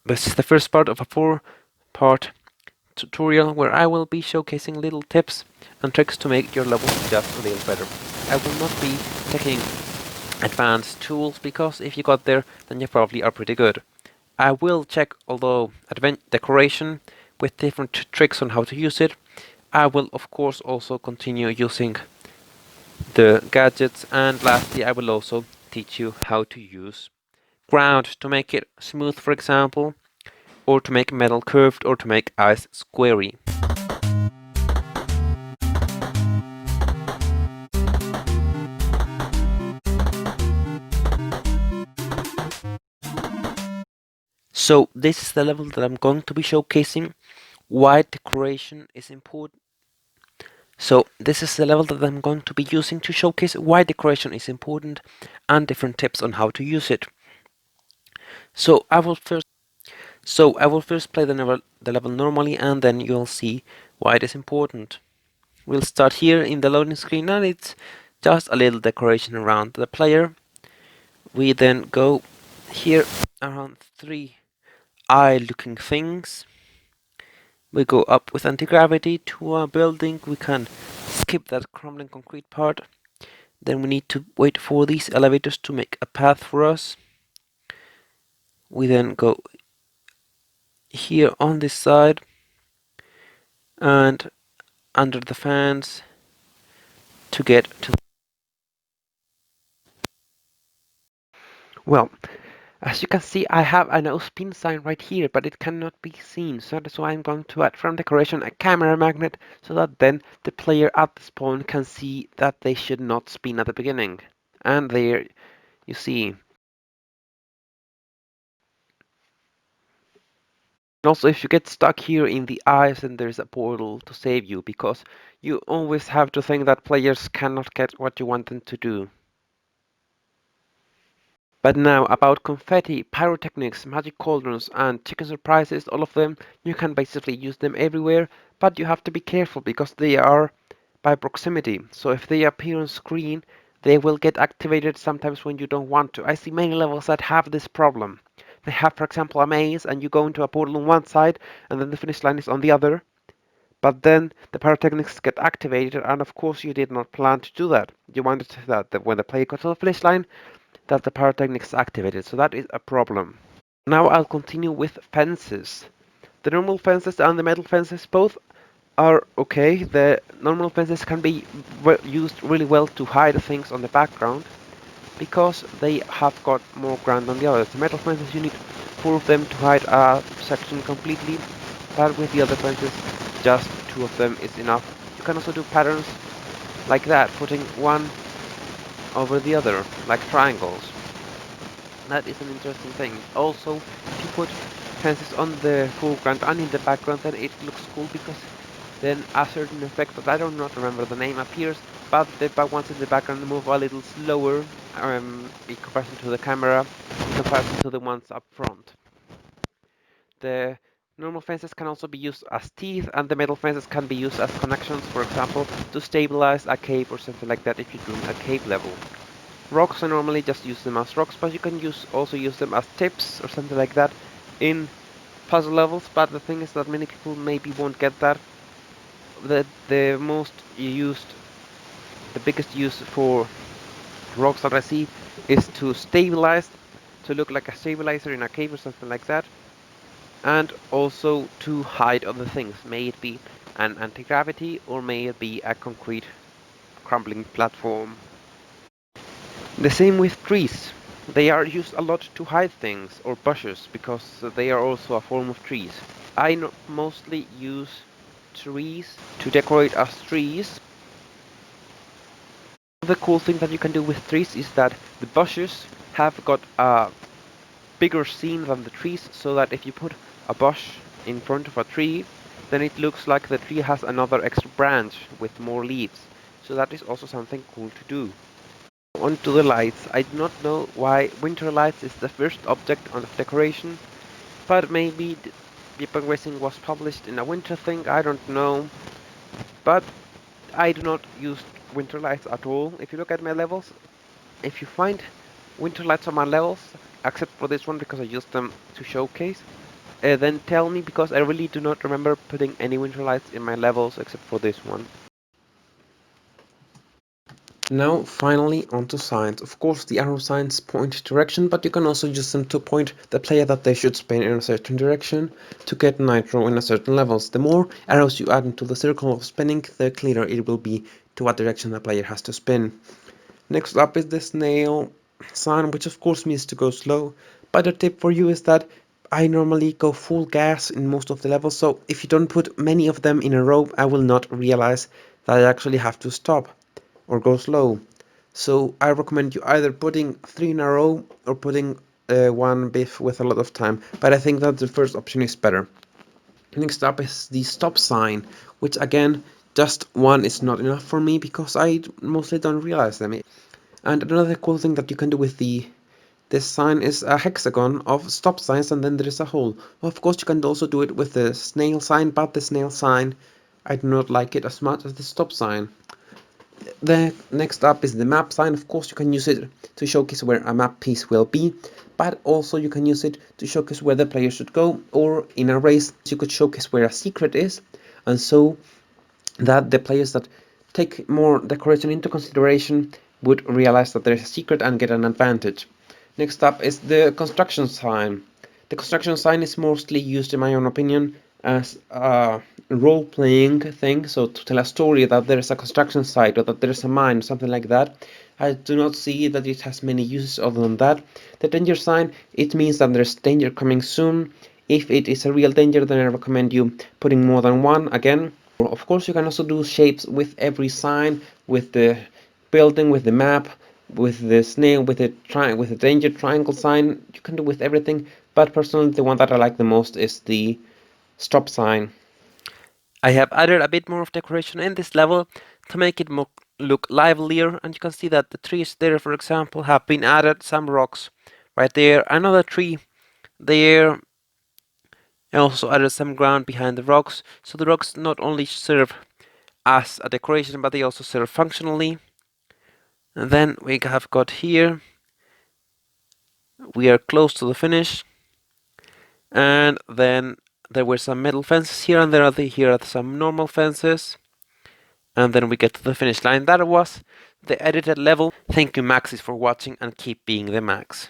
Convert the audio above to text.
This is the first part of a 4-part tutorial where I will be showcasing little tips and tricks to make your levels just a little better. I will not be taking advanced tools because if you got there then you probably are pretty good. I will check although decoration with different tricks on how to use it. I will of course also continue using the gadgets, and lastly I will also teach you how to use ground to make it smooth, for example, or to make metal curved, or to make ice squarey. So this is the level that I'm going to be showcasing why decoration is important. So this is the level that I'm going to be using to showcase why decoration is important and different tips on how to use it. So I will first play the level normally, and then you'll see why it is important. We'll start here in the loading screen, and it's just a little decoration around the player. We then go here around 3 eye looking things. We go up with anti-gravity to a building. We can skip that crumbling concrete part. Then we need to wait for these elevators to make a path for us. We then go here on this side and under the fans to get to. Well, as you can see, I have a no spin sign right here, but it cannot be seen, so that's why I'm going to add from decoration a camera magnet, so that then the player at the spawn can see that they should not spin at the beginning. And there you see. And also, if you get stuck here in the ice, then there's a portal to save you, because you always have to think that players cannot get what you want them to do. But now about confetti, pyrotechnics, magic cauldrons, and chicken surprises, all of them, you can basically use them everywhere, but you have to be careful because they are by proximity. So if they appear on screen, they will get activated sometimes when you don't want to. I see many levels that have this problem. They have, for example, a maze, and you go into a portal on one side, and then the finish line is on the other. But then the pyrotechnics get activated, and of course you did not plan to do that. You wanted that when the player got to the finish line, that the pyrotechnics activated, so that is a problem. Now I'll continue with fences. The normal fences and the metal fences both are okay. The normal fences can be used really well to hide things on the background because they have got more ground than the others. The metal fences, you need 4 of them to hide a section completely, but with the other fences just 2 of them is enough. You can also do patterns like that, putting one over the other, like triangles. That is an interesting thing. Also, if you put fences on the foreground and in the background, then it looks cool because then a certain effect that I do not remember the name appears, but the ones in the background move a little slower in comparison to the camera, in comparison to the ones up front. The normal fences can also be used as teeth, and the metal fences can be used as connections, for example, to stabilize a cave or something like that if you're doing a cave level. Rocks, I normally just use them as rocks, but you can also use them as tips or something like that in puzzle levels, but the thing is that many people maybe won't get that. The most used, the biggest use for rocks that I see is to stabilize, to look like a stabilizer in a cave or something like that, and also to hide other things, may it be an anti-gravity or may it be a concrete crumbling platform. The same with trees. They are used a lot to hide things, or bushes, because they are also a form of trees. I mostly use trees to decorate as trees. The cool thing that you can do with trees is that the bushes have got a bigger seam than the trees, so that if you put a bush in front of a tree, then it looks like the tree has another extra branch with more leaves. So that is also something cool to do. Onto the lights. I do not know why winter lights is the first object on the decoration, but maybe Deep Racing was published in a winter thing, I don't know. But I do not use winter lights at all. If you look at my levels, if you find winter lights on my levels, except for this one because I used them to showcase, Then tell me, because I really do not remember putting any winter lights in my levels except for this one. Now, finally, onto signs. Of course, the arrow signs point direction, but you can also use them to point the player that they should spin in a certain direction to get nitro in a certain levels. The more arrows you add into the circle of spinning, the clearer it will be to what direction the player has to spin. Next up is the snail sign, which of course means to go slow, but a tip for you is that I normally go full gas in most of the levels, so if you don't put many of them in a row, I will not realize that I actually have to stop or go slow. So I recommend you either putting 3 in a row or putting one biff with a lot of time, but I think that the first option is better. Next up is the stop sign, which again, just one is not enough for me because I mostly don't realize them. And another cool thing that you can do with this sign is a hexagon of stop signs, and then there is a hole. Of course, you can also do it with the snail sign, but the snail sign, I do not like it as much as the stop sign. The next up is the map sign. Of course, you can use it to showcase where a map piece will be, but also you can use it to showcase where the player should go, or in a race, you could showcase where a secret is, and so that the players that take more decoration into consideration would realize that there's a secret and get an advantage. Next up is the construction sign. The construction sign is mostly used, in my own opinion, as a role-playing thing, so to tell a story that there is a construction site or that there is a mine, something like that. I do not see that it has many uses other than that. The danger sign, it means that there's danger coming soon. If it is a real danger, then I recommend you putting more than one again. Of course, you can also do shapes with every sign, with the building, with the map, with the snail, with the danger triangle sign. You can do with everything, but personally, the one that I like the most is the stop sign. I have added a bit more of decoration in this level to make it look livelier, and you can see that the trees there, for example, have been added some rocks right there, another tree there. I also added some ground behind the rocks, so the rocks not only serve as a decoration, but they also serve functionally. And then we have got here, we are close to the finish, and then there were some metal fences here, and here are some normal fences, and then we get to the finish line. That was the edited level. Thank you, Maxis, for watching, and keep being the Max.